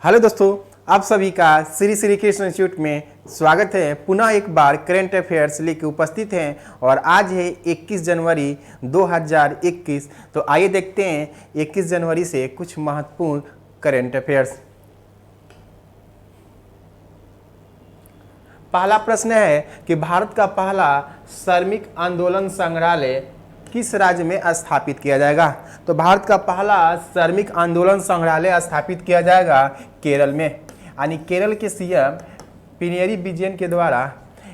Hello दोस्तों, आप सभी का श्री श्री कृष्ण इंस्टीट्यूट में स्वागत है। पुनः एक बार करेंट अफेयर्स लेके उपस्थित हैं और आज है 21 जनवरी 2021। तो आइए देखते हैं 21 जनवरी से कुछ महत्वपूर्ण करेंट अफेयर्स। पहला प्रश्न है कि भारत का पहला श्रमिक आंदोलन संग्रहालय किस राज्य में स्थापित किया जाएगा। तो भारत का पहला श्रमिक आंदोलन संग्रहालय स्थापित किया जाएगा केरल में, यानी केरल के सीएम पिनेरी विजयन के द्वारा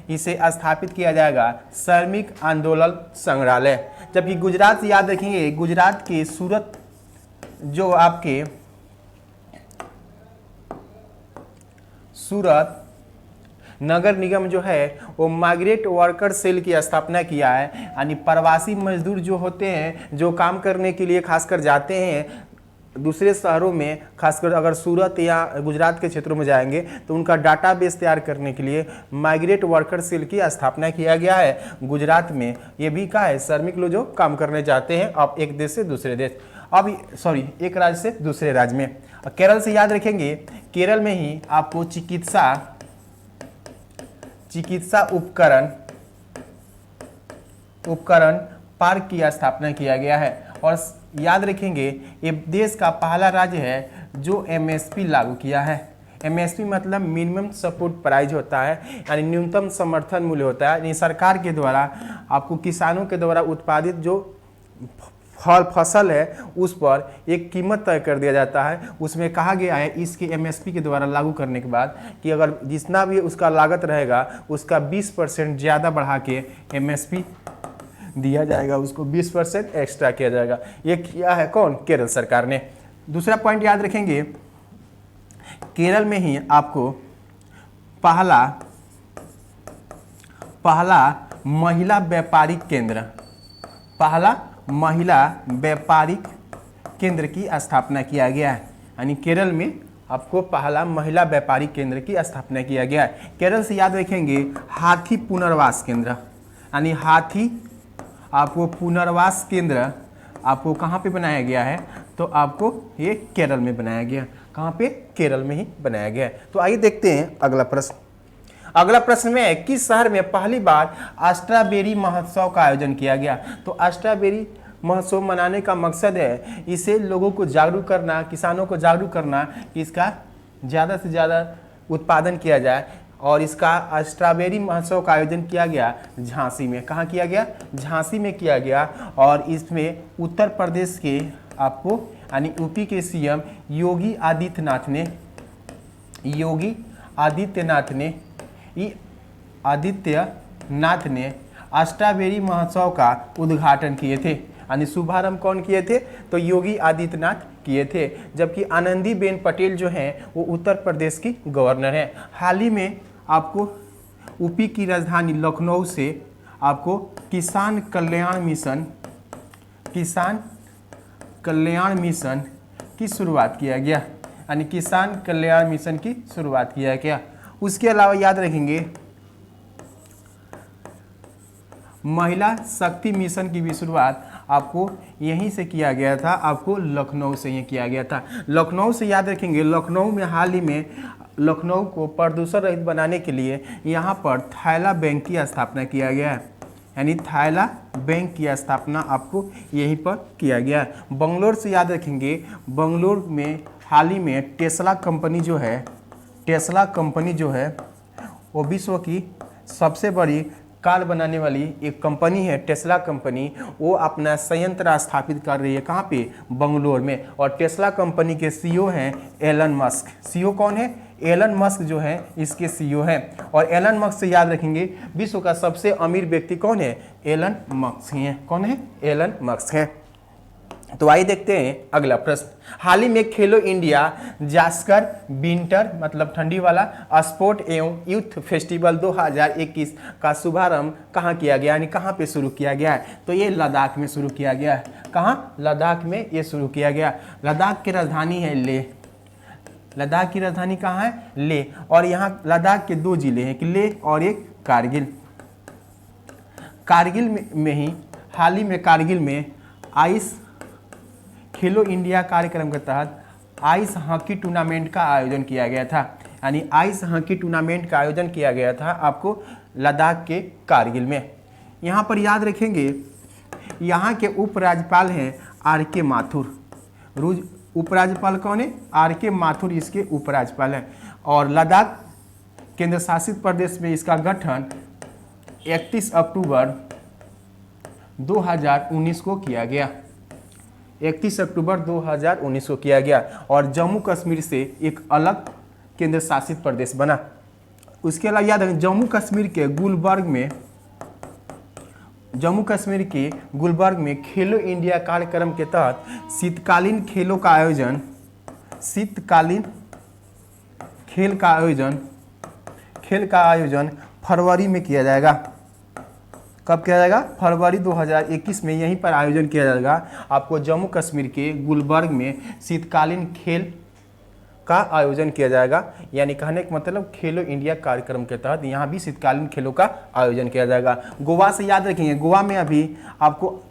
इसे स्थापित किया जाएगा श्रमिक आंदोलन संग्रहालय। जबकि गुजरात याद रखेंगे, गुजरात के सूरत जो आपके सूरत नगर निगम जो है वो माइग्रेट वर्कर सेल की स्थापना किया है, यानी प्रवासी मजदूर जो होते हैं जो काम करने के लिए खासकर जाते हैं दूसरे शहरों में, खासकर अगर सूरत या गुजरात के क्षेत्रों में जाएंगे तो उनका डाटाबेस तैयार करने के लिए माइग्रेट वर्कर सेल की स्थापना किया गया है गुजरात में। ये भी कहा है श्रमिक लोग जो काम करने जाते हैं अब एक देश से दूसरे देश, एक राज्य से दूसरे राज्य में। केरल से याद रखेंगे, केरल में ही आपको चिकित्सा उपकरण पार्क की स्थापना किया गया है। और याद रखेंगे ये देश का पहला राज्य है जो एमएसपी लागू किया है। एमएसपी मतलब मिनिमम सपोर्ट प्राइस होता है, यानी न्यूनतम समर्थन मूल्य होता है। यानी सरकार के द्वारा आपको किसानों के द्वारा उत्पादित जो फसल है उस पर एक कीमत तय कर दिया जाता है। उसमें कहा गया है इसके एमएसपी के द्वारा लागू करने के बाद कि अगर जितना भी उसका लागत रहेगा उसका 20% ज़्यादा बढ़ा के एमएसपी दिया जाएगा, उसको 20% एक्स्ट्रा किया जाएगा। ये किया है कौन? केरल सरकार ने। दूसरा पॉइंट याद रखेंगे, केरल में ही आपको पहला महिला व्यापारिक केंद्र की स्थापना किया गया है। यानी केरल में आपको पहला महिला व्यापारिक केंद्र की स्थापना किया गया है। केरल से याद रखेंगे हाथी पुनर्वास केंद्र, यानी हाथी आपको पुनर्वास केंद्र आपको कहाँ पे बनाया गया है? तो आपको ये केरल में बनाया गया। कहाँ पे? केरल में ही बनाया गया है। तो आइए देखते हैं अगला प्रश्न। अगला प्रश्न में है किस शहर में पहली बार स्ट्रॉबेरी महोत्सव का आयोजन किया गया। तो स्ट्रॉबेरी महोत्सव मनाने का मकसद है इसे लोगों को जागरूक करना, किसानों को जागरूक करना कि इसका ज़्यादा से ज़्यादा उत्पादन किया जाए। और इसका स्ट्रॉबेरी महोत्सव का आयोजन किया गया झांसी में। कहाँ किया गया? झांसी में किया गया। और इसमें उत्तर प्रदेश के आपको यानी यूपी के सीएम योगी आदित्यनाथ ने स्ट्रॉबेरी महोत्सव का उद्घाटन किए थे, यानी शुभारंभ कौन किए थे? तो योगी आदित्यनाथ किए थे। जबकि आनंदीबेन पटेल जो हैं वो उत्तर प्रदेश की गवर्नर हैं। हाल ही में आपको यूपी की राजधानी लखनऊ से आपको किसान कल्याण मिशन की शुरुआत किया गया, यानी किसान कल्याण मिशन की शुरुआत किया गया। उसके अलावा याद रखेंगे महिला शक्ति मिशन की भी शुरुआत आपको यहीं से किया गया था, आपको लखनऊ से ही किया गया था। लखनऊ से याद रखेंगे, लखनऊ में हाल ही में लखनऊ को प्रदूषण रहित बनाने के लिए यहाँ पर थैला बैंक की स्थापना किया गया है, यानी थैला बैंक की स्थापना आपको यहीं पर किया गया है। बंगलोर से याद रखेंगे, बंगलोर में हाल ही में टेस्ला कंपनी जो है वो विश्व की सबसे बड़ी कार बनाने वाली एक कंपनी है टेस्ला कंपनी। वो अपना संयंत्र स्थापित कर रही है कहाँ पे? बंगलोर में। और टेस्ला कंपनी के सीईओ हैं एलन मस्क। सीईओ कौन है? एलन मस्क जो है इसके सीईओ हैं। और एलन मस्क से याद रखेंगे विश्व का सबसे अमीर व्यक्ति कौन है? एलन मस्क ही है। कौन है? एलन मस्क है। तो आइए देखते हैं अगला प्रश्न। हाल ही में खेलो इंडिया जास्कर विंटर मतलब ठंडी वाला स्पोर्ट एवं यूथ फेस्टिवल 2021 का शुभारंभ कहाँ किया गया, यानी कहाँ पे शुरू किया गया है? तो ये लद्दाख में शुरू किया गया है। कहाँ? लद्दाख में ये शुरू किया गया। लद्दाख की राजधानी है लेह। लद्दाख की राजधानी कहाँ है? लेह। और यहाँ लद्दाख के 2 जिले हैं, लेह और एक कारगिल। कारगिल में ही हाल ही में कारगिल में आइस खेलो इंडिया कार्यक्रम के तहत आइस हॉकी टूर्नामेंट का आयोजन किया गया था। यानी आइस हॉकी टूर्नामेंट का आयोजन किया गया था आपको लद्दाख के कारगिल में। यहाँ पर याद रखेंगे, यहाँ के उपराज्यपाल हैं आर के माथुर। उपराज्यपाल कौन है? आर के माथुर इसके उपराज्यपाल हैं। और लद्दाख केंद्र शासित प्रदेश में इसका गठन 31 अक्टूबर 2019 को किया गया। 31 अक्टूबर 2019 को किया गया और जम्मू कश्मीर से एक अलग केंद्र शासित प्रदेश बना। उसके अलावा याद है जम्मू कश्मीर के गुलबर्ग में खेलो इंडिया कार्यक्रम के तहत शीतकालीन खेल का आयोजन फरवरी में किया जाएगा। कब किया जाएगा? फरवरी 2021 में यहीं पर आयोजन किया जाएगा। आपको जम्मू कश्मीर के गुलबर्ग में शीतकालीन खेल का आयोजन किया जाएगा। यानी कहने का मतलब खेलो इंडिया कार्यक्रम के तहत यहाँ भी शीतकालीन खेलों का आयोजन किया जाएगा। गोवा से याद रखेंगे, गोवा में अभी आपको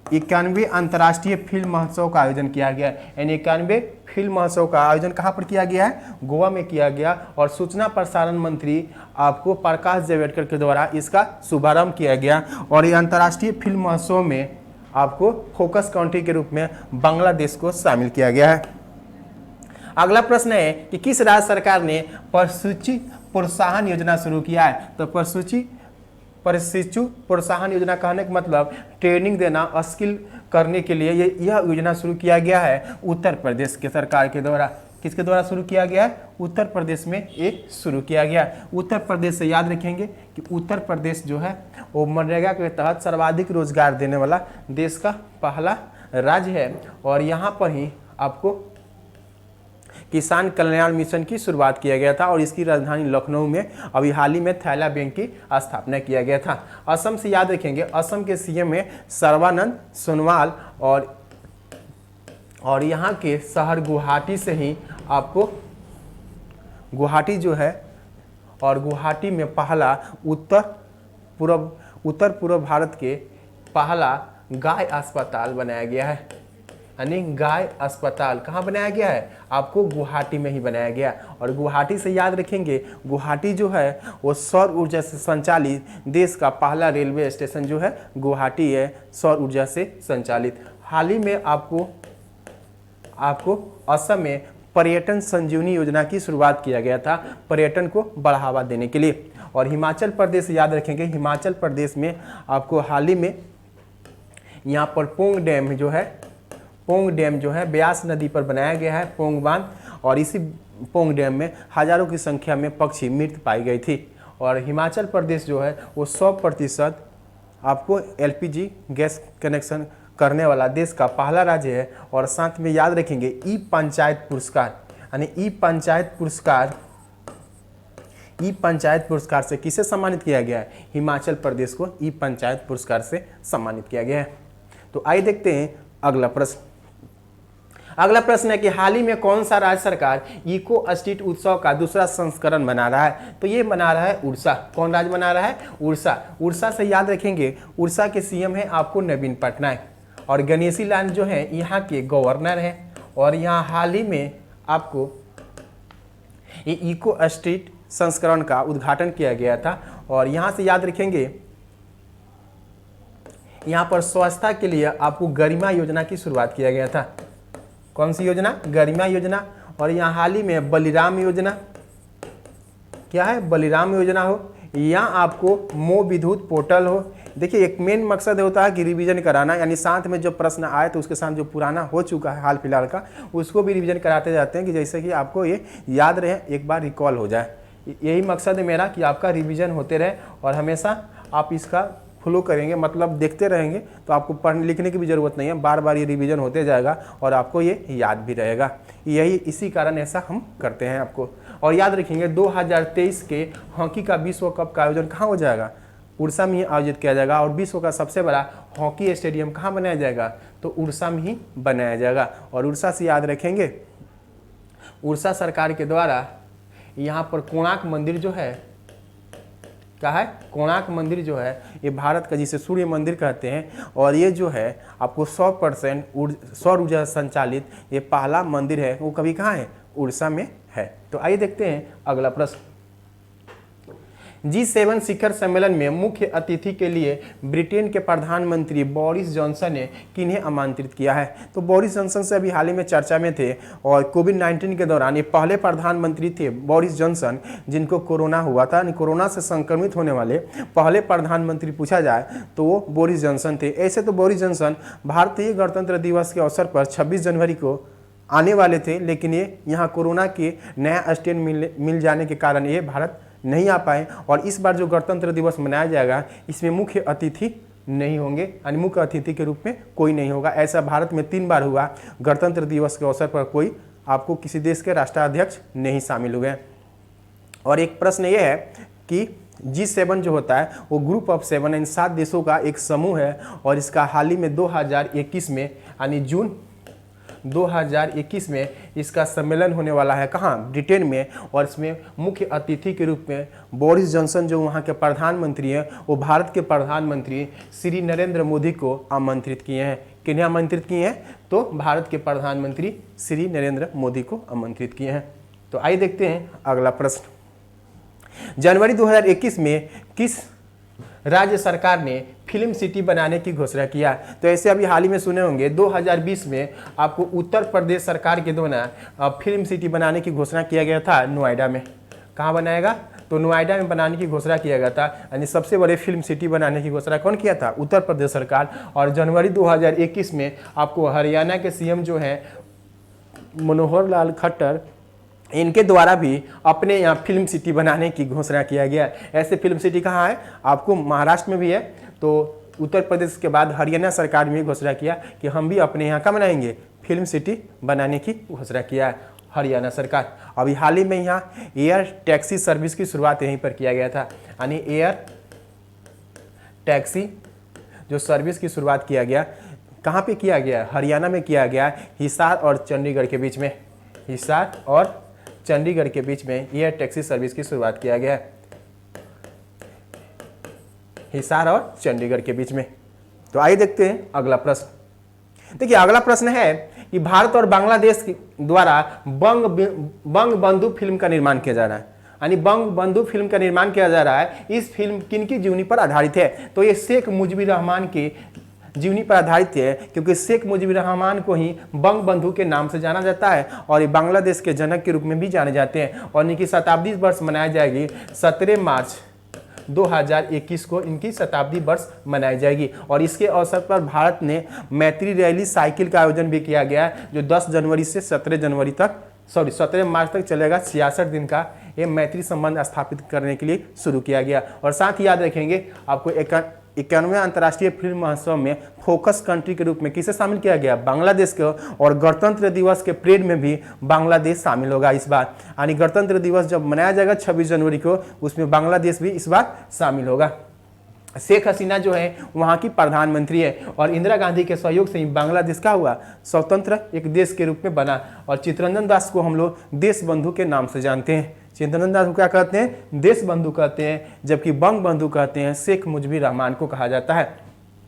91 अंतर्राष्ट्रीय फिल्म महोत्सव का आयोजन किया गया। यानी 91 फिल्म महोत्सव का आयोजन कहाँ पर किया गया है? गोवा में किया गया। और सूचना प्रसारण मंत्री आपको प्रकाश जावड़ेकर के द्वारा इसका शुभारंभ किया गया। और ये अंतर्राष्ट्रीय फिल्म महोत्सव में आपको फोकस कंट्री के रूप में बांग्लादेश को शामिल किया गया है। अगला प्रश्न है कि किस राज्य सरकार ने प्रशिक्षु प्रोत्साहन योजना शुरू किया है? तो प्रशिक्षु प्रोत्साहन योजना कहने का मतलब ट्रेनिंग देना, स्किल करने के लिए यह योजना शुरू किया गया है उत्तर प्रदेश के सरकार के द्वारा। किसके द्वारा शुरू किया गया है? उत्तर प्रदेश में ये शुरू किया गया। उत्तर प्रदेश से याद रखेंगे कि उत्तर प्रदेश जो है वो मनरेगा के तहत सर्वाधिक रोजगार देने वाला देश का पहला राज्य है। और यहाँ पर ही आपको किसान कल्याण मिशन की शुरुआत किया गया था और इसकी राजधानी लखनऊ में अभी हाल ही में थैला बैंक की स्थापना किया गया था। असम से याद रखेंगे, असम के सीएम है सर्बानंद सोनोवाल और यहाँ के शहर गुवाहाटी से ही आपको गुवाहाटी जो है और गुवाहाटी में पहला उत्तर पूर्व भारत के पहला गाय अस्पताल बनाया गया है। यानी गाय अस्पताल कहाँ बनाया गया है? आपको गुवाहाटी में ही बनाया गया। और गुवाहाटी से याद रखेंगे, गुवाहाटी जो है वो सौर ऊर्जा से संचालित देश का पहला रेलवे स्टेशन जो है गुवाहाटी है, सौर ऊर्जा से संचालित। हाल ही में आपको असम में पर्यटन संजीवनी योजना की शुरुआत किया गया था, पर्यटन को बढ़ावा देने के लिए। और हिमाचल प्रदेश याद रखेंगे, हिमाचल प्रदेश में आपको हाल ही में यहाँ पर पोंग डैम जो है ब्यास नदी पर बनाया गया है, पोंग बांध। और इसी पोंग डैम में हजारों की संख्या में पक्षी मृत पाई गई थी। और हिमाचल प्रदेश जो है वो 100% आपको एलपीजी गैस कनेक्शन करने वाला देश का पहला राज्य है। और साथ में याद रखेंगे ई पंचायत पुरस्कार, यानी ई पंचायत पुरस्कार से किसे सम्मानित किया गया है? हिमाचल प्रदेश को ई पंचायत पुरस्कार से सम्मानित किया गया है। तो आइए देखते हैं अगला प्रश्न। अगला प्रश्न है कि हाल ही में कौन सा राज्य सरकार इको स्ट्रीट उत्सव का दूसरा संस्करण बना रहा है? तो ये बना रहा है उड़ीसा। कौन राज्य बना रहा है? उड़ीसा। उड़ीसा से याद रखेंगे, उड़ीसा के सीएम है आपको नवीन पटनायक और गणेशी लाल जो है यहाँ के गवर्नर हैं। और यहाँ हाल ही में आपको ये इको स्ट्रीट संस्करण का उद्घाटन किया गया था। और यहाँ से याद रखेंगे, यहाँ पर स्वच्छता के लिए आपको गरिमा योजना की शुरुआत किया गया था। कौन सी योजना? गरिमा योजना। और यहाँ हाल ही में बलिराम योजना, क्या है? बलिराम योजना हो। यहाँ आपको मो विद्युत पोर्टल हो। देखिए एक मेन मकसद होता है कि रिवीजन कराना, यानी साथ में जो प्रश्न आए तो उसके साथ जो पुराना हो चुका है हाल फिलहाल का उसको भी रिवीजन कराते जाते हैं कि जैसे कि आपको ये याद रहे, एक बार रिकॉल हो जाए। यही मकसद है मेरा कि आपका रिवीजन होते रहे और हमेशा आप इसका फॉलो करेंगे, मतलब देखते रहेंगे तो आपको पढ़ने लिखने की भी ज़रूरत नहीं है, बार बार ये रिवीजन होते जाएगा और आपको ये याद भी रहेगा। इसी कारण ऐसा हम करते हैं आपको। और याद रखेंगे 2023 के हॉकी का विश्व कप का आयोजन कहाँ हो जाएगा? उड़ीसा में ही आयोजित किया जाएगा। और विश्व का सबसे बड़ा हॉकी स्टेडियम कहाँ बनाया जाएगा? तो उड़ीसा में ही बनाया जाएगा। और उड़ीसा से याद रखेंगे, उड़ीसा सरकार के द्वारा यहाँ पर कोणार्क मंदिर जो है क्या है, कोणार्क मंदिर जो है ये भारत का, जिसे सूर्य मंदिर कहते हैं, और ये जो है आपको 100% सौर ऊर्जा संचालित ये पहला मंदिर है, वो कभी कहाँ है, उड़ीसा में है। तो आइए देखते हैं अगला प्रश्न। G7 शिखर सम्मेलन में मुख्य अतिथि के लिए ब्रिटेन के प्रधानमंत्री बोरिस जॉनसन ने किन्हें आमंत्रित किया है? तो बोरिस जॉनसन से अभी हाल ही में चर्चा में थे, और कोविड-19 के दौरान ये पहले प्रधानमंत्री थे बोरिस जॉनसन जिनको कोरोना हुआ था। कोरोना से संक्रमित होने वाले पहले प्रधानमंत्री पूछा जाए तो वो बोरिस जॉनसन थे। ऐसे तो बोरिस जॉनसन भारतीय गणतंत्र दिवस के अवसर पर 26 जनवरी को आने वाले थे, लेकिन ये यहाँ कोरोना के नया स्ट्रेन मिल जाने के कारण ये भारत नहीं आ पाए, और इस बार जो गणतंत्र दिवस मनाया जाएगा इसमें मुख्य अतिथि नहीं होंगे, यानी मुख्य अतिथि के रूप में कोई नहीं होगा। ऐसा भारत में 3 बार हुआ, गणतंत्र दिवस के अवसर पर कोई आपको किसी देश के राष्ट्राध्यक्ष नहीं शामिल हुए। और एक प्रश्न ये है कि G7 जो होता है वो ग्रुप ऑफ 7 इन 7 देशों का एक समूह है, और इसका हाल ही में 2021 में यानी जून 2021 में इसका सम्मेलन होने वाला है, कहाँ, ब्रिटेन में। और इसमें मुख्य अतिथि के रूप में बोरिस जॉनसन जो वहाँ के प्रधानमंत्री हैं वो भारत के प्रधानमंत्री श्री नरेंद्र मोदी को आमंत्रित किए हैं। किन्हें आमंत्रित किए हैं? तो भारत के प्रधानमंत्री श्री नरेंद्र मोदी को आमंत्रित किए हैं। तो आइए देखते हैं अगला प्रश्न। जनवरी 2021 में किस राज्य सरकार ने फिल्म सिटी बनाने की घोषणा किया? तो ऐसे अभी हाल ही में सुने होंगे 2020 में आपको उत्तर प्रदेश सरकार के द्वारा फिल्म सिटी बनाने की घोषणा किया गया था नोएडा में। कहाँ बनाएगा? तो नोएडा में बनाने की घोषणा किया गया था, यानी सबसे बड़े फिल्म सिटी बनाने की घोषणा कौन किया था? उत्तर प्रदेश सरकार। और जनवरी 2021 में आपको हरियाणा के सीएम जो हैं मनोहर लाल खट्टर, इनके द्वारा भी अपने यहाँ फिल्म सिटी बनाने की घोषणा किया गया। ऐसे फिल्म सिटी कहाँ है? आपको महाराष्ट्र में भी है, तो उत्तर प्रदेश के बाद हरियाणा सरकार ने घोषणा किया कि हम भी अपने यहाँ का बनाएंगे, फिल्म सिटी बनाने की घोषणा किया है हरियाणा सरकार। अभी हाल ही में यहाँ एयर टैक्सी सर्विस की शुरुआत यहीं पर किया गया था, यानी एयर टैक्सी जो सर्विस की शुरुआत किया गया, कहाँ पे किया गया? हरियाणा में किया गया, हिसार और चंडीगढ़ के बीच में। हिसार और चंडीगढ़ के बीच में एयर टैक्सी सर्विस की शुरुआत किया गया है, हिसार और चंडीगढ़ के बीच में। तो आइए देखते हैं अगला प्रश्न। देखिए अगला प्रश्न है कि भारत और बांग्लादेश द्वारा बंग बंधु फिल्म का निर्माण किया जा रहा है, यानी बंग बंधु फिल्म का निर्माण किया जा रहा है। इस फिल्म किनकी जीवनी पर आधारित है? तो ये शेख मुजीबुर रहमान की जीवनी पर आधारित है, क्योंकि शेख मुजीबुर रहमान को ही बंग बंधु के नाम से जाना जाता है, और ये बांग्लादेश के जनक के रूप में भी जाने जाते हैं। और इनकी शताब्दी वर्ष मनाई जाएगी 17 मार्च 2021 को इनकी शताब्दी वर्ष मनाई जाएगी। और इसके अवसर पर भारत ने मैत्री रैली साइकिल का आयोजन भी किया गया है, जो 10 जनवरी से 17 मार्च तक चलेगा। 66 दिन का ये मैत्री संबंध स्थापित करने के लिए शुरू किया गया। और साथ ही याद रखेंगे आपको 91वें अंतर्राष्ट्रीय फिल्म महोत्सव में फोकस कंट्री के रूप में किसे शामिल किया गया? बांग्लादेश को। और गणतंत्र दिवस के परेड में भी बांग्लादेश शामिल होगा इस बार, यानी गणतंत्र दिवस जब मनाया जाएगा 26 जनवरी को, उसमें बांग्लादेश भी इस बार शामिल होगा। शेख हसीना जो है वहाँ की प्रधानमंत्री है, और इंदिरा गांधी के सहयोग से ही बांग्लादेश का हुआ स्वतंत्र एक देश के रूप में बना। और चित्तरंजन दास को हम लोग देश बंधु के नाम से जानते हैं। चित्तरंजन दास को क्या कहते हैं? देश बंधु कहते हैं, जबकि बंग बंधु कहते हैं शेख मुजीबुर रहमान को कहा जाता है।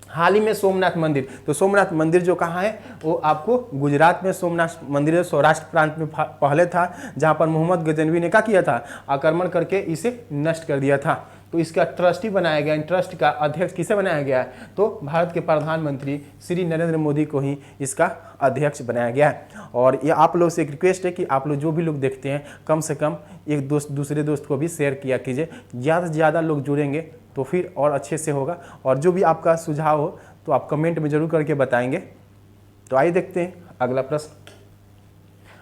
हाल ही में सोमनाथ मंदिर, तो सोमनाथ मंदिर जो कहाँ है वो आपको गुजरात में सोमनाथ मंदिर सौराष्ट्र प्रांत में पहले था, जहाँ पर मोहम्मद गजनवी ने क्या किया था? आक्रमण करके इसे नष्ट कर दिया था। तो इसका ट्रस्टी बनाया गया, ट्रस्ट का अध्यक्ष किसे बनाया गया? तो भारत के प्रधानमंत्री श्री नरेंद्र मोदी को ही इसका अध्यक्ष बनाया गया है। और ये आप लोग से एक रिक्वेस्ट है कि आप लोग जो भी लोग देखते हैं कम से कम एक दूसरे दोस्त को भी शेयर किया कीजिए। ज़्यादा से ज़्यादा लोग जुड़ेंगे तो फिर और अच्छे से होगा। और जो भी आपका सुझाव हो तो आप कमेंट में जरूर करके बताएंगे। तो आइए देखते हैं अगला प्रश्न।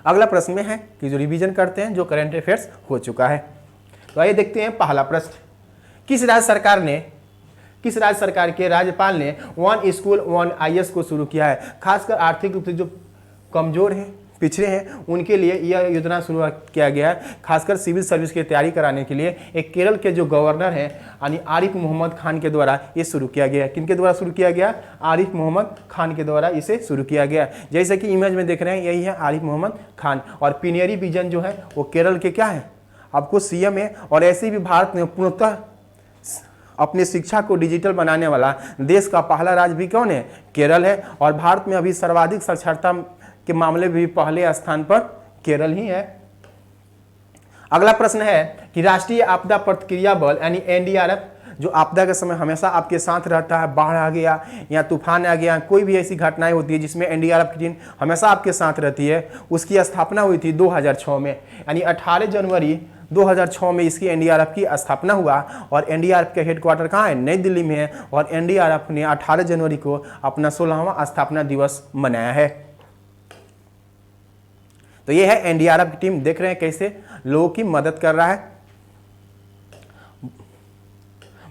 अगला प्रश्न में है कि जो रिवीजन करते हैं जो करंट अफेयर्स हो चुका है। तो आइए देखते हैं पहला प्रश्न। किस राज्य सरकार के राज्यपाल ने वन स्कूल वन IAS को शुरू किया है? खासकर आर्थिक रूप से जो कमजोर हैं, पिछड़े हैं, उनके लिए यह योजना शुरू किया गया है। खासकर सिविल सर्विस की तैयारी कराने के लिए एक केरल के जो गवर्नर हैं यानी आरिफ मोहम्मद खान के द्वारा ये शुरू किया गया। किनके द्वारा शुरू किया गया? आरिफ मोहम्मद खान के द्वारा इसे शुरू किया गया। जैसे कि इमेज में देख रहे हैं यही है आरिफ मोहम्मद खान। और पिनेरी विजन जो है वो केरल के क्या है? आपको CM है। और ऐसे भी भारत ने पूर्णतः अपनी शिक्षा को डिजिटल बनाने वाला देश का पहला राज्य भी कौन है? केरल है। और भारत में अभी सर्वाधिक साक्षरता के मामले में भी पहले स्थान पर केरल ही है। अगला प्रश्न है कि राष्ट्रीय आपदा प्रतिक्रिया बल यानी एनडीआरएफ जो आपदा के समय हमेशा आपके साथ रहता है, बाढ़ आ गया या तूफान आ गया, कोई भी ऐसी घटनाएं होती है जिसमें एनडीआरएफ की टीम हमेशा आपके साथ रहती है, उसकी स्थापना हुई थी 2006 में, यानी 18 जनवरी 2006 में इसकी एनडीआरएफ की स्थापना हुआ। और एनडीआरएफ के हेडक्वार्टर कहाँ है? नई दिल्ली में है। और एनडीआरएफ ने 18 जनवरी को अपना 16वां स्थापना दिवस मनाया है। तो ये है एनडीआरएफ की टीम। देख रहे हैं कैसे लोगों की मदद कर रहा है।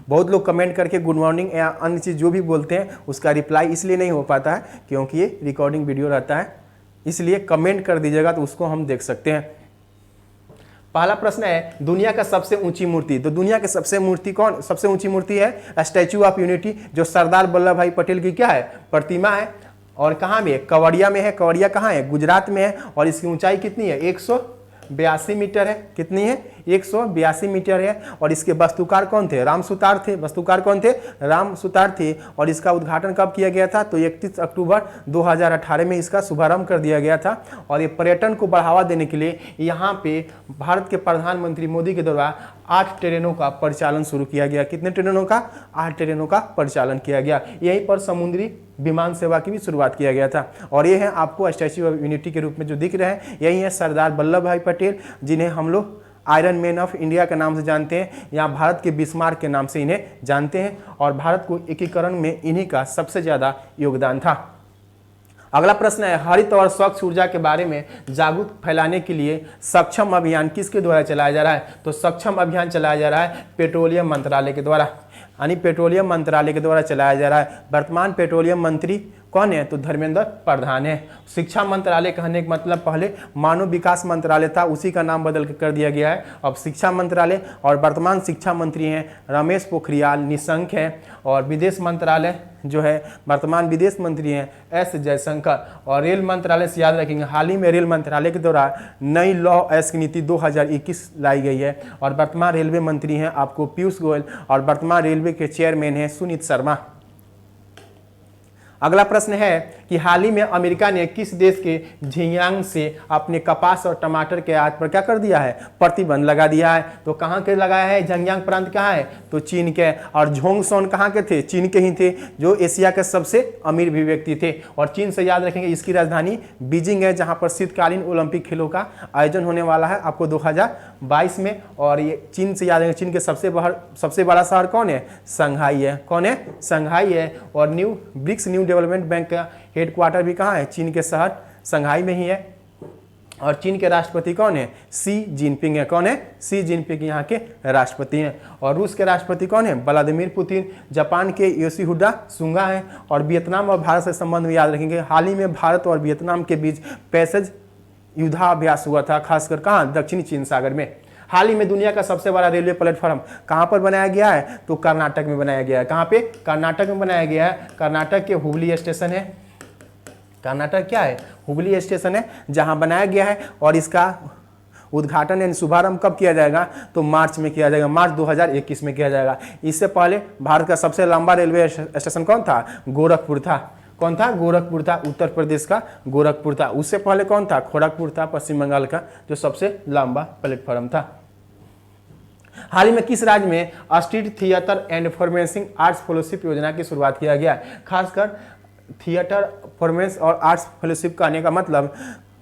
बहुत लोग कमेंट करके गुड मॉर्निंग या अन्य चीज़ जो भी बोलते हैं उसका रिप्लाई इसलिए नहीं हो पाता है क्योंकि ये रिकॉर्डिंग वीडियो रहता है, इसलिए कमेंट कर दीजिएगा तो उसको हम देख सकते हैं। पहला प्रश्न है दुनिया का सबसे ऊंची मूर्ति। तो दुनिया की सबसे ऊंची मूर्ति है स्टैच्यू ऑफ यूनिटी, जो सरदार वल्लभ भाई पटेल की क्या है? प्रतिमा है। और कहाँ में? कवड़िया में है। कवड़िया कहाँ है? गुजरात में है। और इसकी ऊंचाई कितनी है? 182 मीटर है। कितनी है? 182 मीटर है। और इसके वास्तुकार कौन थे? राम सुतार थे। वास्तुकार कौन थे? राम सुतार थे। और इसका उद्घाटन कब किया गया था? तो 31 अक्टूबर 2018 में इसका शुभारंभ कर दिया गया था। और ये पर्यटन को बढ़ावा देने के लिए यहाँ पे भारत के प्रधानमंत्री मोदी के द्वारा 8 ट्रेनों का परिचालन शुरू किया गया। कितने ट्रेनों का? 8 ट्रेनों का परिचालन किया गया। यहीं पर समुद्री विमान सेवा की भी शुरुआत किया गया था। और ये है आपको स्टैच्यू ऑफ यूनिटी के रूप में जो दिख रहे हैं, यही है सरदार वल्लभ भाई पटेल, जिन्हें हम लोग आयरन मैन ऑफ इंडिया के नाम से जानते हैं, या भारत के बिस्मार्क के नाम से इन्हें जानते हैं। और भारत को एकीकरण में इन्हीं का सबसे ज़्यादा योगदान था। अगला प्रश्न है हरित और स्वच्छ ऊर्जा के बारे में जागरूक फैलाने के लिए सक्षम अभियान किसके द्वारा चलाया जा रहा है? तो सक्षम अभियान चलाया जा रहा है पेट्रोलियम मंत्रालय के द्वारा, यानी पेट्रोलियम मंत्रालय के द्वारा चलाया जा रहा है। वर्तमान पेट्रोलियम मंत्री कौन है? तो धर्मेंद्र प्रधान है। शिक्षा मंत्रालय कहने का मतलब पहले मानव विकास मंत्रालय था, उसी का नाम बदल कर दिया गया है अब शिक्षा मंत्रालय। और वर्तमान शिक्षा मंत्री हैं रमेश पोखरियाल निशंक हैं। और विदेश मंत्रालय जो है वर्तमान विदेश मंत्री हैं एस जयशंकर। और रेल मंत्रालय से याद रखेंगे हाल ही में रेल मंत्रालय के द्वारा नई लॉ एस्क नीति 2021 लाई गई है। और वर्तमान रेलवे मंत्री हैं आपको पीयूष गोयल। और वर्तमान रेलवे के चेयरमैन हैं सुनीत शर्मा। अगला प्रश्न है कि हाल ही में अमेरिका ने किस देश के झिंजियांग से अपने कपास और टमाटर के आयात पर क्या कर दिया है? प्रतिबंध लगा दिया है। तो कहाँ के लगाया है? झिंजियांग प्रांत कहाँ है? तो चीन के। और झोंगसोन कहाँ के थे? चीन के ही थे, जो एशिया के सबसे अमीर भी व्यक्ति थे। और चीन से याद रखेंगे इसकी राजधानी बीजिंग है, जहाँ पर शीतकालीन ओलंपिक खेलों का आयोजन होने वाला है आपको 2022 में। और ये चीन से याद रखेंगे चीन के सबसे बड़ा शहर कौन है? संघाई है। कौन है? संघाई है। और ब्रिक्स न्यू डेवलपमेंट बैंक का हेडक्वार्टर भी कहाँ है? चीन के शहर संघाई में ही है। और चीन के राष्ट्रपति कौन है? शी जिनपिंग है। कौन है? शी जिनपिंग यहाँ के राष्ट्रपति हैं। और रूस के राष्ट्रपति कौन है? Vladimir Putin. जापान के योशिहिडा सुगा हैं। और वियतनाम और भारत से संबंध में याद रखेंगे हाल ही में भारत और वियतनाम के बीच पैसेज युद्धाभ्यास हुआ था, खासकर कहाँ? दक्षिणी चीन सागर में। हाल ही में दुनिया का सबसे बड़ा रेलवे प्लेटफॉर्म कहाँ पर बनाया गया है? तो कर्नाटक में बनाया गया है। कहाँ पे? कर्नाटक में बनाया गया है। कर्नाटक के हुबली स्टेशन है। कर्नाटक क्या है? हुबली स्टेशन है, जहाँ बनाया गया है। और इसका उद्घाटन यानी शुभारंभ कब किया जाएगा? तो मार्च में किया जाएगा, मार्च 2021 में किया जाएगा। इससे पहले भारत का सबसे लंबा रेलवे स्टेशन कौन था? गोरखपुर था। कौन था? गोरखपुर था। उत्तर प्रदेश का गोरखपुर था। उससे पहले कौन था? खड़गपुर था, पश्चिम बंगाल का, जो सबसे लंबा प्लेटफॉर्म था। हाल ही में किस राज्य में street theatre and performing arts fellowship योजना की शुरुआत किया गया? खासकर थिएटर परफॉर्मेंस और आर्ट्स फेलोशिप कहने का मतलब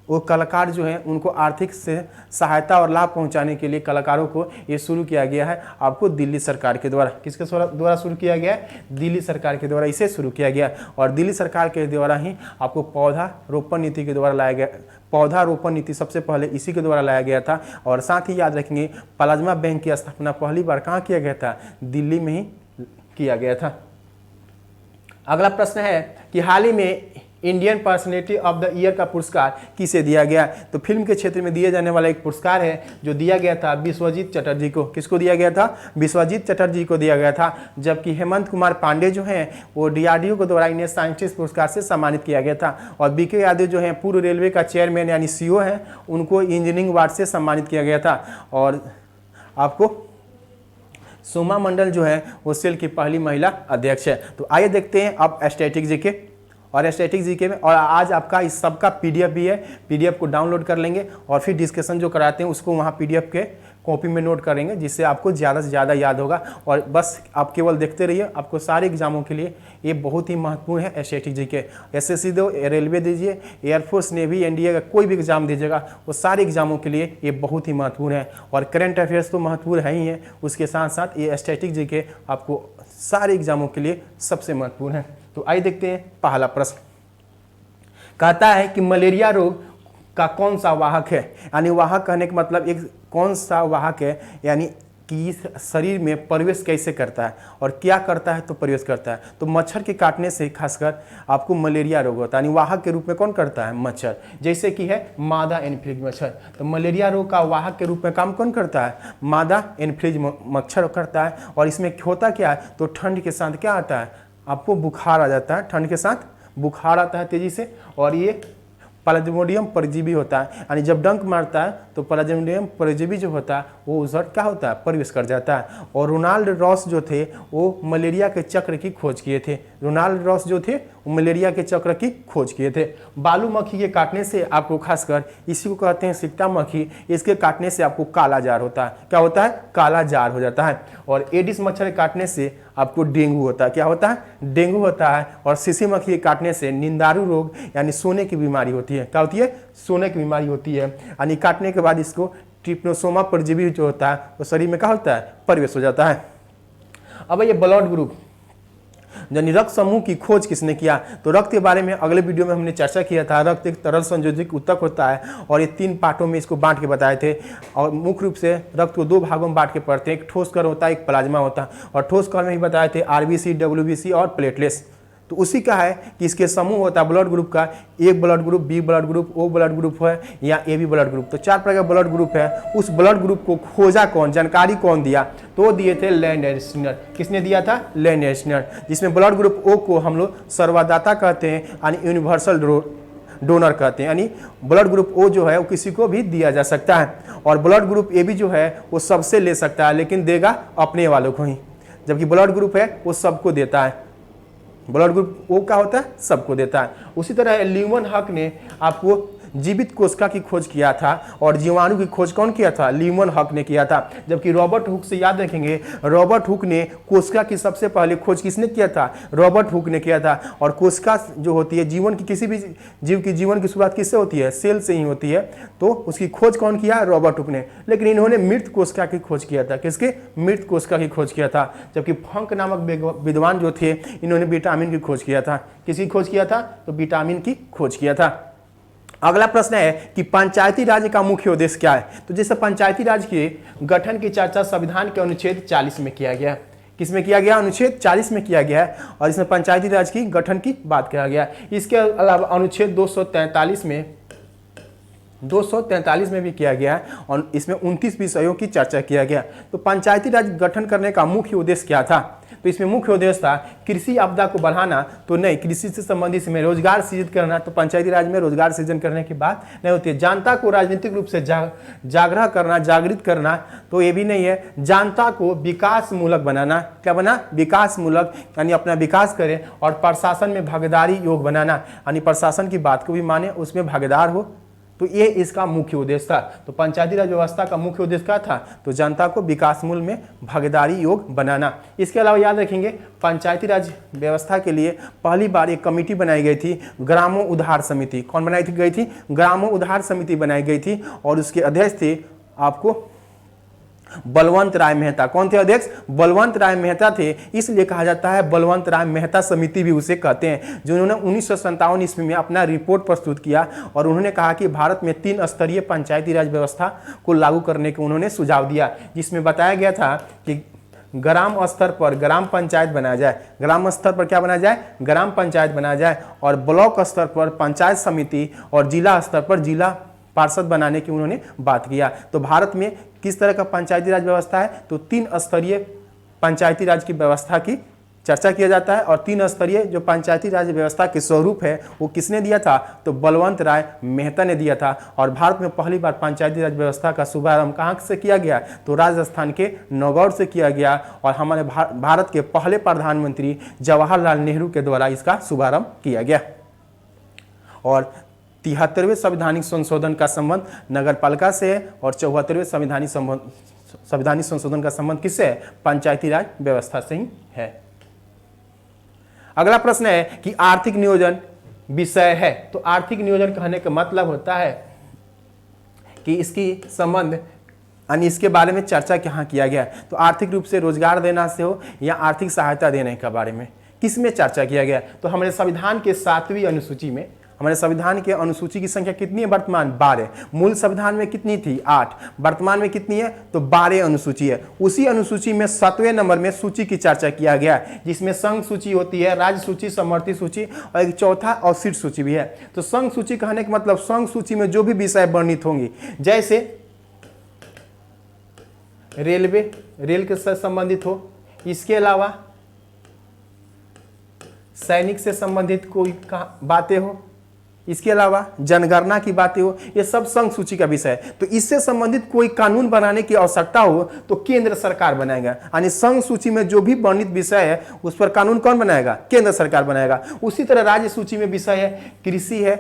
वो कलाकार जो हैं उनको आर्थिक से सहायता और लाभ पहुंचाने के लिए कलाकारों को ये शुरू किया गया है आपको दिल्ली सरकार के द्वारा। किसके द्वारा शुरू किया गया है? दिल्ली सरकार के द्वारा इसे शुरू किया गया। और दिल्ली सरकार के द्वारा ही आपको पौधारोपण नीति के द्वारा लाया गया। पौधारोपण नीति सबसे पहले इसी के द्वारा लाया गया था। और साथ ही याद रखेंगे प्लाज्मा बैंक की स्थापना पहली बार कहाँ किया गया था? दिल्ली में ही किया गया था। अगला प्रश्न है कि हाल ही में Indian personality of the year का पुरस्कार किसे दिया गया? तो फिल्म के क्षेत्र में दिए जाने वाला एक पुरस्कार है जो दिया गया था विश्वजीत चटर्जी को। किसको दिया गया था? विश्वजीत चटर्जी को दिया गया था। जबकि हेमंत कुमार पांडे जो हैं वो DRDO के द्वारा इन्हें साइंटिस्ट पुरस्कार से सम्मानित किया गया था। और BK यादव जो हैं पूर्व रेलवे का चेयरमैन यानी CO हैं, उनको इंजीनियरिंग अवार्ड से सम्मानित किया गया था। और आपको सोमा मंडल जो है वो सेल की पहली महिला अध्यक्ष है। तो आइए देखते हैं अब स्टैटिक जीके और स्टैटिक जीके में, और आज आपका इस सब का पीडीएफ भी है, पीडीएफ को डाउनलोड कर लेंगे और फिर डिस्कशन जो कराते हैं उसको वहाँ पीडीएफ के कॉपी में नोट करेंगे, जिससे आपको ज़्यादा से ज़्यादा याद होगा। और बस आप केवल देखते रहिए, आपको सारे एग्जामों के लिए ये बहुत ही महत्वपूर्ण है स्टैटिक जीके। एसएससी दो, रेलवे दीजिए, एयरफोर्स, नेवी, एनडीए का कोई भी एग्जाम दीजिएगा, वो सारे एग्जामों के लिए ये बहुत ही महत्वपूर्ण है। और करंट अफेयर्स तो महत्वपूर्ण है ही है, उसके साथ साथ ये स्टैटिक जीके आपको सारे एग्जामों के लिए सबसे महत्वपूर्ण है। तो आइए देखते हैं पहला प्रश्न। कहता है कि मलेरिया रोग का कौन सा वाहक है, यानी वाहक कहने का मतलब एक कौन सा वाहक है, यानी कि शरीर में प्रवेश कैसे करता है और क्या करता है तो प्रवेश करता है। तो मच्छर के काटने से खासकर आपको मलेरिया रोग होता है, यानी वाहक के रूप में कौन करता है, मच्छर। जैसे कि है मादा एनफ्लूएंजा मच्छर, तो मलेरिया रोग का वाहक के रूप में काम कौन करता है, मादा एनफ्लूएंजा मच्छर करता है। और इसमें होता क्या है, तो ठंड के साथ क्या आता है, आपको बुखार आ जाता है, ठंड के साथ बुखार आता है तेजी से। और ये प्लाज्मोडियम परजीवी होता है, यानी जब डंक मारता है तो प्लाज्मोडियम परजीवी जो होता है वो उधर क्या होता है, प्रवेश कर जाता है। और रोनाल्ड रॉस जो थे वो मलेरिया के चक्र की खोज किए थे, रोनाल्ड रॉस जो थे वो मलेरिया के चक्र की खोज किए थे। बालू मक्खी के काटने से आपको खासकर, इसी को कहते हैं सिकटा मक्खी, इसके काटने से आपको काला जार होता है। क्या होता है, काला जार हो जाता है। और एडिस मच्छर के काटने से आपको डेंगू होता है। क्या होता है, डेंगू होता है। और सीसी मक्खी के काटने से निंदारू रोग यानी सोने की बीमारी होती है। क्या होती है, सोने की बीमारी होती है, यानी काटने के बाद इसको ट्रिप्नोसोमा परजीवी जो होता है वो शरीर में क्या होता है, प्रवेश हो जाता है। अब ये ब्लड ग्रुप यानी रक्त समूह की खोज किसने किया, तो रक्त के बारे में अगले वीडियो में हमने चर्चा किया था। रक्त एक तरल संयोजक ऊतक होता है और ये 3 पार्टों में इसको बांट के बताए थे। और मुख्य रूप से रक्त को 2 भागों में बांट के पढ़ते हैं, एक ठोस कण होता है, एक प्लाज्मा होता है। और ठोस कण में ही बताए थे आरबीसी, डब्ल्यूबीसी और प्लेटलेट्स। तो उसी का है कि इसके समूह होता है ब्लड ग्रुप का, A blood group, B blood group, O blood group है या ए बी ब्लड ग्रुप। तो 4 प्रकार का ब्लड ग्रुप है। उस ब्लड ग्रुप को खोजा कौन, जानकारी कौन दिया, तो दिए थे लैंडस्टीनर। किसने दिया था, लैंडस्टीनर। जिसमें ब्लड ग्रुप ओ को हम लोग सर्वदाता कहते हैं, यानी यूनिवर्सल डोनर कहते हैं, यानी ब्लड ग्रुप ओ जो है वो किसी को भी दिया जा सकता है। और ब्लड ग्रुप ए बी जो है वो सबसे ले सकता है, लेकिन देगा अपने वालों को ही, जबकि ब्लड ग्रुप है वो सबको देता है। ब्लड ग्रुप ओ क्या होता है, सबको देता है। उसी तरह ल्यूमन हक ने आपको जीवित कोशिका की खोज किया था और जीवाणु की खोज कौन किया था, ल्यूमन हक ने किया था। जबकि रॉबर्ट हुक से याद रखेंगे, रॉबर्ट हुक ने कोशिका की सबसे पहले खोज किसने किया था, रॉबर्ट हुक ने किया था। और कोशिका जो होती है जीवन की, किसी भी जीव की जीवन की शुरुआत किससे होती है, सेल से ही होती है। तो उसकी खोज कौन किया, रॉबर्ट हुक ने। लेकिन इन्होंने मृत कोशिका की खोज किया था, किसके, मृत कोशिका की खोज किया था। जबकि फंक नामक विद्वान जो थे इन्होंने विटामिन की खोज किया था। किसकी खोज किया था, तो विटामिन की खोज किया था। अगला प्रश्न है कि पंचायती राज का मुख्य उद्देश्य क्या है। तो जैसे पंचायती राज के गठन की चर्चा संविधान के अनुच्छेद 40 में किया गया। किसमें किया गया, अनुच्छेद 40 में किया गया है। और इसमें पंचायती राज की गठन की बात किया गया। इसके अलावा अनुच्छेद 243 में भी किया गया है और इसमें 29 विषयों की चर्चा किया गया। तो पंचायती राज गठन करने का मुख्य उद्देश्य क्या था, तो इसमें मुख्य उद्देश्य था कृषि आपदा को बढ़ाना, तो नहीं, कृषि से संबंधित इसमें रोजगार सृजित करना। तो पंचायती राज में रोजगार सृजन करने की बात नहीं होती है। जनता को राजनीतिक रूप से जागृत करना, जागृत करना, तो ये भी नहीं है। जनता को विकास मूलक बनाना, क्या बना, विकास मूलक, यानी अपना विकास करे। और प्रशासन में भागीदारी योग बनाना, यानी प्रशासन की बात को भी माने, उसमें भागीदार हो। तो ये इसका मुख्य उद्देश्य था। तो पंचायती राज व्यवस्था का मुख्य उद्देश्य क्या था, तो जनता को विकास मूल में भागीदारी योग बनाना। इसके अलावा याद रखेंगे पंचायती राज व्यवस्था के लिए पहली बार एक कमेटी बनाई गई थी, ग्रामों उद्धार समिति। कौन बनाई गई थी, ग्रामों उद्धार समिति बनाई गई थी। और उसके अध्यक्ष थे आपको बलवंत राय मेहता। कौन थे अध्यक्ष, बलवंत राय मेहता थे। इसलिए कहा जाता है बलवंत राय मेहता समिति भी उसे कहते हैं, जिन्होंने 1957 ईस्वी में अपना रिपोर्ट प्रस्तुत किया। और उन्होंने कहा कि भारत में 3 स्तरीय पंचायती राज व्यवस्था को लागू करने के उन्होंने सुझाव दिया, जिसमें बताया गया था कि ग्राम स्तर पर ग्राम पंचायत बनाया जाए, ग्राम स्तर पर क्या बनाया जाए, ग्राम पंचायत बनाया जाए। और ब्लॉक स्तर पर पंचायत समिति और जिला स्तर पर जिला पार्षद बनाने की उन्होंने बात किया। तो भारत में किस तरह का पंचायती राज व्यवस्था है, तो 3 स्तरीय पंचायती राज की व्यवस्था की चर्चा किया जाता है। और 3 स्तरीय जो पंचायती राज व्यवस्था के स्वरूप है वो किसने दिया था, तो बलवंत राय मेहता ने दिया था। और भारत में पहली बार पंचायती राज व्यवस्था का शुभारंभ कहाँ से किया गया, तो राजस्थान के नौगढ़ से किया गया। और हमारे भारत के पहले प्रधानमंत्री जवाहरलाल नेहरू के द्वारा इसका शुभारंभ किया गया। और 73वें संवैधानिक संशोधन का संबंध नगरपालिका से है और 74वें संवैधानिक संशोधन का संबंध किससे है, पंचायती राज व्यवस्था से ही है। अगला प्रश्न है कि आर्थिक नियोजन विषय है। तो आर्थिक नियोजन कहने का मतलब होता है कि इसकी संबंध यानी इसके बारे में चर्चा कहाँ किया गया है, तो आर्थिक रूप से रोजगार देना से हो या आर्थिक सहायता देने के बारे में किस में चर्चा किया गया। तो हमारे संविधान के 7वीं अनुसूची में, हमारे संविधान के अनुसूची की संख्या कितनी है वर्तमान, 12। मूल संविधान में कितनी थी, 8। वर्तमान में कितनी है, तो 12 अनुसूची है। उसी अनुसूची में 7वें नंबर में सूची की चर्चा किया गया है, जिसमें संघ सूची होती है, राज्य सूची, समवर्ती सूची और एक चौथा अवशिष्ट सूची भी है। तो संघ सूची कहने का मतलब संघ सूची में जो भी विषय वर्णित होंगी, जैसे रेलवे, रेल के साथ संबंधित हो, इसके अलावा सैनिक से संबंधित कोई बातें हो, इसके अलावा जनगणना की बातें हो, ये सब संघ सूची का विषय है। तो इससे संबंधित कोई कानून बनाने की आवश्यकता हो तो केंद्र सरकार बनाएगा, यानी संघ सूची में जो भी वर्णित विषय है उस पर कानून कौन बनाएगा, केंद्र सरकार बनाएगा। उसी तरह राज्य सूची में विषय है कृषि है,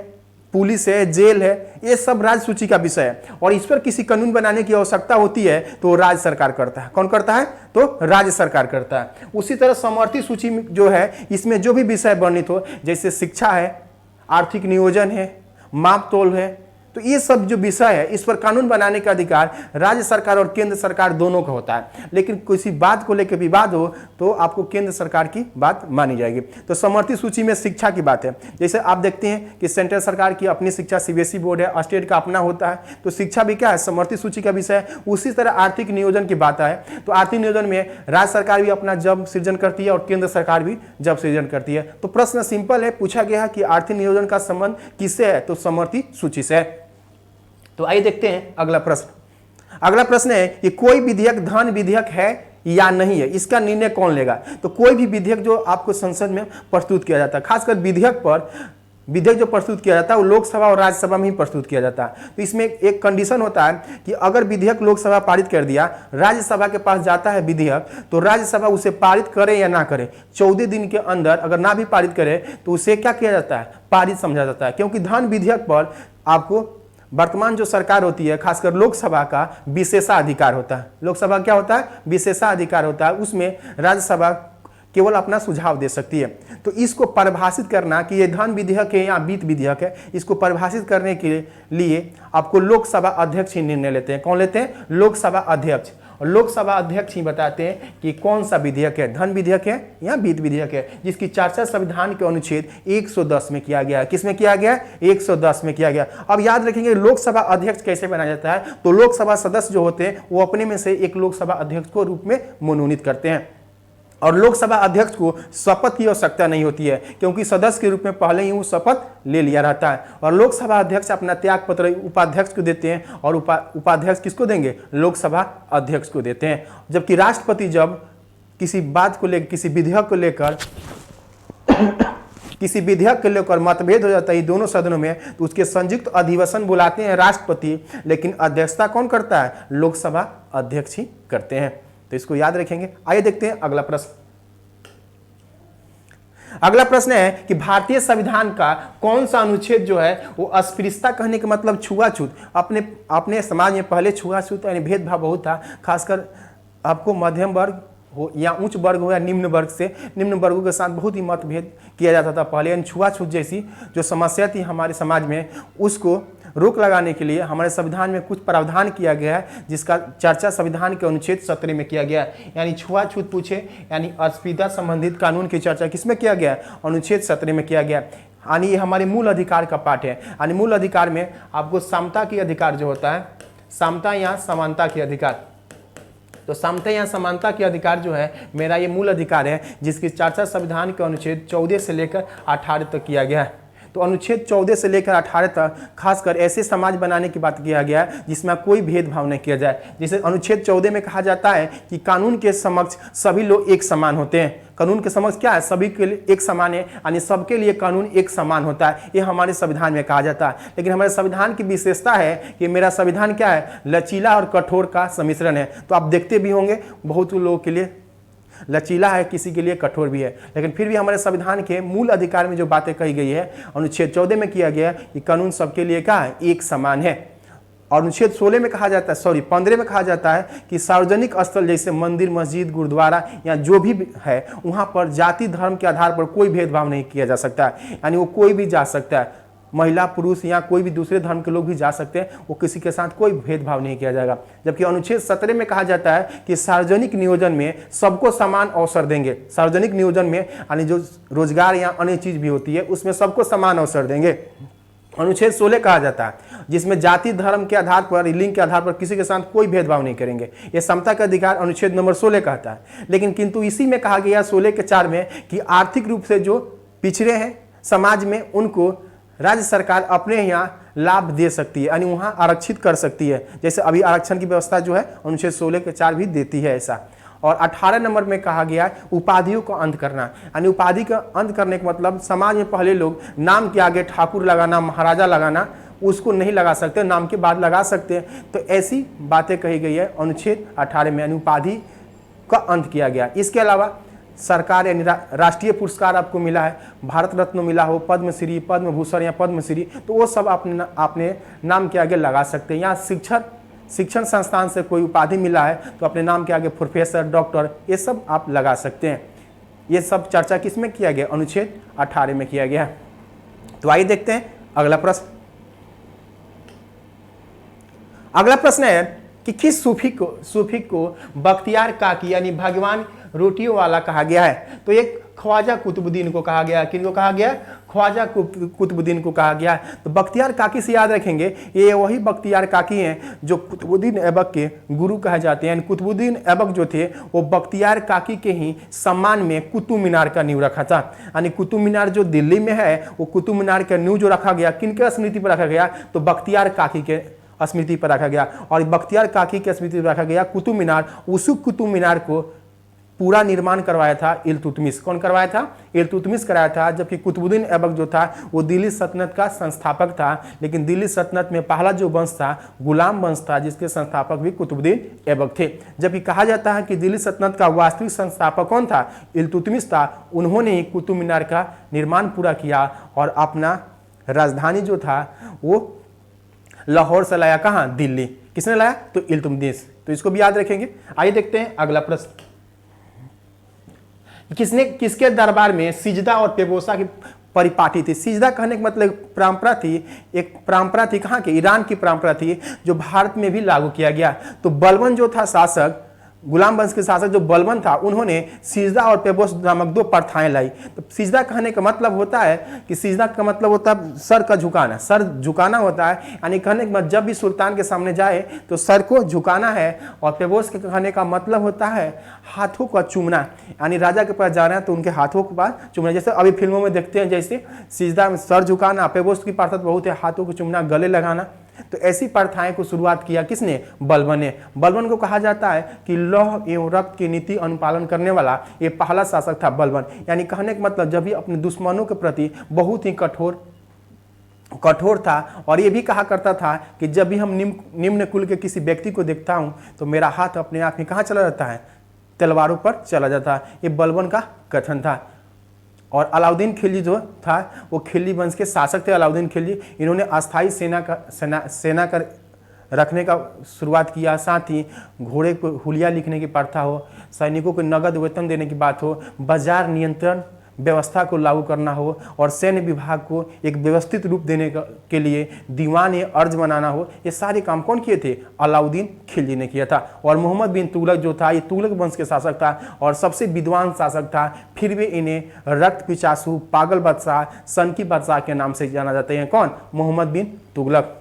पुलिस है, जेल है, ये सब राज्य सूची का विषय है और इस पर किसी कानून बनाने की आवश्यकता होती है तो राज्य सरकार करता है। कौन करता है, तो राज्य सरकार करता है। उसी तरह समवर्ती सूची में जो है, इसमें जो भी विषय वर्णित हो, जैसे शिक्षा है, आर्थिक नियोजन है, माप तोल है, तो ये सब जो विषय है इस पर कानून बनाने का अधिकार राज्य सरकार और केंद्र सरकार दोनों का होता है। लेकिन किसी बात को लेकर विवाद हो तो आपको केंद्र सरकार की बात मानी जाएगी। तो समवर्ती सूची में शिक्षा की बात है, जैसे आप देखते हैं कि सेंट्रल सरकार की अपनी शिक्षा सीबीएसई बोर्ड है, स्टेट का अपना होता है, तो शिक्षा भी क्या है, समवर्ती सूची का विषय है। उसी तरह आर्थिक नियोजन की बात है, तो आर्थिक नियोजन में राज्य सरकार भी अपना जब सृजन करती है और केंद्र सरकार भी जब सृजन करती है। तो प्रश्न सिंपल है, पूछा गया है कि आर्थिक नियोजन का संबंध किससे है, तो समवर्ती सूची से है। तो आइए देखते हैं अगला प्रश्न। अगला प्रश्न है कि कोई विधेयक धन विधेयक है या नहीं है, इसका निर्णय कौन लेगा। तो कोई भी विधेयक जो आपको संसद में प्रस्तुत किया जाता है, खासकर विधेयक जो प्रस्तुत किया जाता है वो लोकसभा और राज्यसभा में ही प्रस्तुत किया जाता है। तो इसमें एक कंडीशन होता है कि अगर विधेयक लोकसभा पारित कर दिया, राज्यसभा के पास जाता है विधेयक, तो राज्यसभा उसे पारित करे या ना करे, 14 दिन के अंदर अगर ना भी पारित करे तो उसे क्या किया जाता है, पारित समझा जाता है। क्योंकि धन विधेयक पर आपको वर्तमान जो सरकार होती है, खासकर लोकसभा का विशेषाधिकार होता है। लोकसभा क्या होता है, विशेषाधिकार होता है, उसमें राज्यसभा केवल अपना सुझाव दे सकती है। तो इसको परिभाषित करना कि ये धन विधेयक है या वित्त विधेयक है, इसको परिभाषित करने के लिए आपको लोकसभा अध्यक्ष ही निर्णय लेते हैं। कौन लेते हैं, लोकसभा अध्यक्ष। और लोकसभा अध्यक्ष ही बताते हैं कि कौन सा विधेयक है, धन विधेयक है या वित्त विधेयक है, जिसकी चर्चा संविधान के अनुच्छेद 110 में किया गया है। किसमें किया गया, 110 में किया गया। अब याद रखेंगे लोकसभा अध्यक्ष कैसे बनाया जाता है, तो लोकसभा सदस्य जो होते हैं वो अपने में से एक लोकसभा अध्यक्ष को रूप में मनोनीत करते हैं। और लोकसभा अध्यक्ष को शपथ की आवश्यकता नहीं होती है, क्योंकि सदस्य के रूप में पहले ही वो शपथ ले लिया रहता है। और लोकसभा अध्यक्ष अपना त्याग पत्र उपाध्यक्ष को देते हैं और उपाध्यक्ष किसको देंगे, लोकसभा अध्यक्ष को देते हैं। जबकि राष्ट्रपति जब किसी बात को लेकर, किसी विधेयक को लेकर मतभेद हो जाता है दोनों सदनों में, तो उसके संयुक्त अधिवेशन बुलाते हैं राष्ट्रपति, लेकिन अध्यक्षता कौन करता है, लोकसभा अध्यक्ष ही करते हैं। तो इसको याद रखेंगे। आइए देखते हैं अगला प्रश्न। अगला प्रश्न है कि भारतीय संविधान का कौन सा अनुच्छेद जो है वो अस्पृश्यता, कहने का मतलब छुआछूत, अपने समाज में पहले छुआछूत यानी भेदभाव बहुत था, खासकर आपको मध्यम वर्ग हो या उच्च वर्ग हो या निम्न वर्गों के साथ बहुत ही मतभेद किया जाता था पहले। यानी छुआछूत जैसी जो समस्या थी हमारे समाज में, उसको रोक लगाने के लिए हमारे संविधान में कुछ प्रावधान किया गया है, जिसका चर्चा संविधान के अनुच्छेद 17 में किया गया है। यानी छुआछूत पूछे यानी अस्पृश्यता संबंधित कानून की चर्चा किसमें किया गया, अनुच्छेद 17 में किया गया। यानी ये हमारे मूल अधिकार का पाठ है। यानी मूल अधिकार में आपको समता की अधिकार जो होता है, समता या समानता की अधिकार, तो समता या समानता के अधिकार जो है मेरा ये मूल अधिकार है, जिसकी चर्चा संविधान के अनुच्छेद 14 से लेकर 18 तक किया गया है। तो तो अनुच्छेद 14 से लेकर 18 तक खासकर ऐसे समाज बनाने की बात किया गया है जिसमें कोई भेदभाव नहीं किया जाए। जैसे अनुच्छेद 14 में कहा जाता है कि कानून के समक्ष सभी लोग एक समान होते हैं। कानून के समक्ष क्या है, सभी के लिए एक समान है, यानी सबके लिए कानून एक समान होता है। ये हमारे संविधान में कहा जाता है। लेकिन हमारे संविधान की विशेषता है कि मेरा संविधान क्या है, लचीला और कठोर का सम्मिश्रण है। तो आप देखते भी होंगे बहुत लोगों के लिए लचीला है, किसी के लिए कठोर भी है, लेकिन फिर भी हमारे संविधान के मूल अधिकार में जो बातें कही गई है अनुच्छेद 14 में किया गया कि कानून सबके लिए क्या है, एक समान है। और अनुच्छेद 16 में कहा जाता है 15 में कहा जाता है कि सार्वजनिक स्थल जैसे मंदिर, मस्जिद, गुरुद्वारा या जो भी है वहां पर जाति धर्म के आधार पर कोई भेदभाव नहीं किया जा सकता है, यानी वो कोई भी जा सकता है, महिला पुरुष या कोई भी दूसरे धर्म के लोग भी जा सकते हैं, वो किसी के साथ कोई भेदभाव नहीं किया जाएगा। जबकि अनुच्छेद 17 में कहा जाता है कि सार्वजनिक नियोजन में सबको समान अवसर देंगे। सार्वजनिक नियोजन में यानी जो रोजगार या अन्य चीज भी होती है उसमें सबको समान अवसर देंगे। अनुच्छेद 16 कहा जाता है जिसमें जाति धर्म के आधार पर, लिंग के आधार पर किसी के साथ कोई भेदभाव नहीं करेंगे। यह समता का अधिकार अनुच्छेद नंबर 16 कहता है। लेकिन किंतु इसी में कहा गया 16 के 4 में कि आर्थिक रूप से जो पिछड़े हैं समाज में उनको राज्य सरकार अपने यहाँ लाभ दे सकती है, यानी वहाँ आरक्षित कर सकती है। जैसे अभी आरक्षण की व्यवस्था जो है अनुच्छेद 16 के 4 भी देती है ऐसा। और 18 नंबर में कहा गया उपाधियों का अंत करना, यानी उपाधि का अंत करने का मतलब समाज में पहले लोग नाम के आगे ठाकुर लगाना, महाराजा लगाना, उसको नहीं लगा सकते, नाम के बाद लगा सकते हैं। तो ऐसी बातें कही गई है अनुच्छेद 18 में, यानी उपाधि का अंत किया गया। इसके अलावा सरकार यानी राष्ट्रीय पुरस्कार आपको मिला है, भारत रत्न मिला हो, पद्मश्री, पद्म भूषण या पद्मश्री, तो वो सब अपने नाम के आगे लगा सकते हैं। या शिक्षण संस्थान से कोई उपाधि मिला है तो अपने नाम के आगे प्रोफेसर, डॉक्टर, ये सब आप लगा सकते हैं। ये सब चर्चा किस में किया गया, अनुच्छेद 18 में किया गया। तो आइए देखते हैं अगला प्रश्न। अगला प्रश्न है कि किस सूफी को बख्तियार काकी यानी भगवान रोटियों वाला कहा गया है। तो एक ख्वाजा कुतुबुद्दीन को कहा गया। किनको कहा गया, ख्वाजा कुतुबुद्दीन को कहा गया। तो बख्तियार काकी से याद रखेंगे ये वही बख्तियार काकी हैं जो कुतुबुद्दीन ऐबक के गुरु कहे जाते हैं। कुतुबुद्दीन ऐबक जो थे वो बख्तियार काकी के ही सम्मान में कुतुब मीनार का नींव रखा था। यानी कुतुब मीनार जो दिल्ली में है वो कुतुब मीनार का नींव जो रखा गया किनके स्मृति पर रखा गया, तो बख्तियार काकी के स्मृति पर रखा गया। और बख्तियार काकी के स्मृति पर रखा गया कुतुब मीनार। उसी कुतुब मीनार को पूरा निर्माण करवाया था इल्तुतमिश। कौन करवाया था, इल्तुतमिश कराया था। जबकि कुतुबुद्दीन ऐबक जो था वो दिल्ली सल्तनत का संस्थापक था, लेकिन दिल्ली सल्तनत में पहला जो वंश था गुलाम वंश था जिसके संस्थापक भी कुतुबुद्दीन ऐबक थे। जबकि कहा जाता है कि दिल्ली सल्तनत का वास्तविक संस्थापक कौन था, इल्तुतमिश था। उन्होंने ही कुतुब मीनार का निर्माण पूरा किया और अपना राजधानी जो था वो लाहौर से लाया, कहाँ, दिल्ली। किसने लाया, तो इल्तुतमिश। तो इसको भी याद रखेंगे। आइए देखते हैं अगला प्रश्न। किसके दरबार में सिजदा और पेबोसा की परिपाटी थी। सिजदा कहने का मतलब परंपरा थी, एक परंपरा थी, कहाँ की, ईरान की परंपरा थी जो भारत में भी लागू किया गया। तो बलबन जो था शासक, गुलाम वंश के शासक जो बलबन था, उन्होंने सिजदा और पेबोस नामक दो प्रथाएं लाई। तो सिजदा कहने का मतलब होता है कि सिजदा का मतलब होता है सर का झुकाना, सर झुकाना होता है। यानी कहने का मतलब जब भी सुल्तान के सामने जाए तो सर को झुकाना है। और पेबोस के कहने का मतलब होता है हाथों का चूमना, यानी राजा के पास जाना है तो उनके हाथों के पास चूमना। जैसे अभी फिल्मों में देखते हैं, जैसे सिजदा में सर झुकाना, पेबोस की प्रथा बहुत है हाथों को चूमना, गले लगाना। तो ऐसी प्रथाएं को शुरुआत किया किसने, बलबन ने। बलबन को कहा जाता है कि लौह एवं रक्त की नीति अनुपालन करने वाला ये पहला शासक था बलबन। यानी कहने का मतलब जब भी अपने दुश्मनों के प्रति बहुत ही कठोर था। और ये भी कहा करता था कि जब भी हम निम्न कुल के किसी व्यक्ति को देखता हूं तो मेरा हाथ अपने आप ही कहाँ चला जाता है, तलवारों पर चला जाता है। ये बलबन का कथन था। और अलाउद्दीन खिलजी जो था वो खिलजी वंश के शासक थे। अलाउद्दीन खिलजी, इन्होंने अस्थायी सेना का रखने का शुरुआत किया। साथ ही घोड़े को हुलिया लिखने की प्रथा हो, सैनिकों को नगद वेतन देने की बात हो, बाजार नियंत्रण व्यवस्था को लागू करना हो और सैन्य विभाग को एक व्यवस्थित रूप देने के लिए दीवान अर्ज बनाना हो, ये सारे काम कौन किए थे, अलाउद्दीन खिलजी ने किया था। और मोहम्मद बिन तुगलक जो था ये तुगलक वंश के शासक था और सबसे विद्वान शासक था। फिर भी इन्हें रक्त पिचासू, पागल बादशाह, सनकी बादशाह के नाम से जाना जाते हैं। कौन, मोहम्मद बिन तुगलक।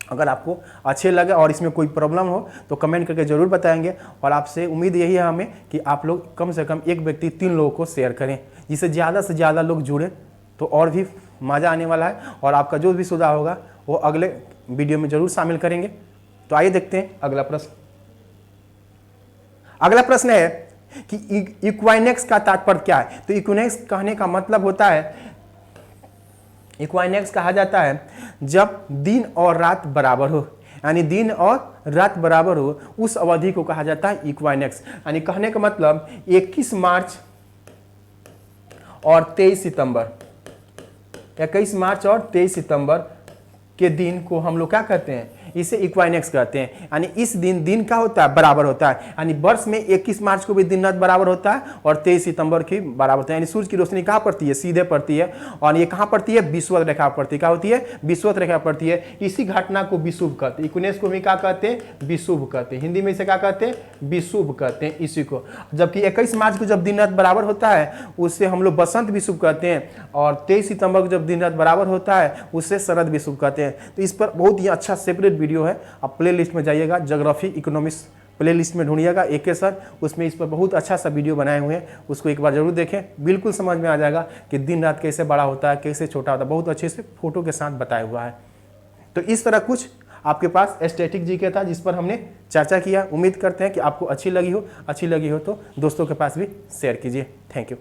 अगर आपको अच्छे लगे और इसमें कोई प्रॉब्लम हो तो कमेंट करके ज़रूर बताएंगे। और आपसे उम्मीद यही है हमें कि आप लोग कम से कम एक व्यक्ति 3 लोगों को शेयर करें, जिससे ज़्यादा से ज़्यादा लोग जुड़े तो और भी मज़ा आने वाला है और आपका जो भी सुधार होगा वो अगले वीडियो में जरूर शामिल करेंगे। तो आइए देखते हैं अगला प्रश्न। अगला प्रश्न है कि इक्वाइनेक्स का तात्पर्य क्या है। तो इक्विनेक्स कहने का मतलब होता है, इक्वाइनेक्स कहा जाता है जब दिन और रात बराबर हो, यानी दिन और रात बराबर हो, उस अवधि को कहा जाता है इक्वाइनेक्स। यानी कहने का मतलब 21 मार्च और 23 सितंबर, 21 मार्च और 23 सितंबर के दिन को हम लोग क्या कहते हैं, इसे इक्वाइनेक्स कहते हैं। यानी इस दिन का होता है बराबर होता है, यानी वर्ष में 21 मार्च को भी दिन रात बराबर होता है और 23 सितंबर की बराबर होता है। यानी सूर्य की रोशनी कहाँ पड़ती है, सीधे पड़ती है, और ये कहाँ पड़ती है, विषुवत रेखा पड़ती है। क्या होती है, विषुवत रेखा पड़ती है। इसी घटना को विषुव कहते हैं, इक्विनेक्स को भी क्या कहते हैं, विषुव कहते हैं। हिंदी में इसे क्या कहते हैं, विषुव कहते हैं इसी को। जबकि 21 मार्च को जब दिन रात बराबर होता है उससे हम लोग बसंत विषुव कहते हैं, और 23 सितंबर को जब दिन रात बराबर होता है उससे शरद विषुव कहते हैं। तो इस पर बहुत ही अच्छा सेपरेट वीडियो है, आप प्ले लिस्ट में जाइएगा, ज्योग्राफी इकोनॉमिक्स प्ले लिस्ट में ढूंढिएगा AK सर, उसमें इस पर बहुत अच्छा सा वीडियो बनाए हुए हैं, उसको एक बार जरूर देखें, बिल्कुल समझ में आ जाएगा कि दिन रात कैसे बड़ा होता है, कैसे छोटा होता है, बहुत अच्छे से फोटो के साथ बताया हुआ है। तो इस तरह कुछ आपके पास स्टैटिक जीके था जिस पर हमने चर्चा किया। उम्मीद करते हैं कि आपको अच्छी लगी हो तो दोस्तों के पास भी शेयर कीजिए। Thank you.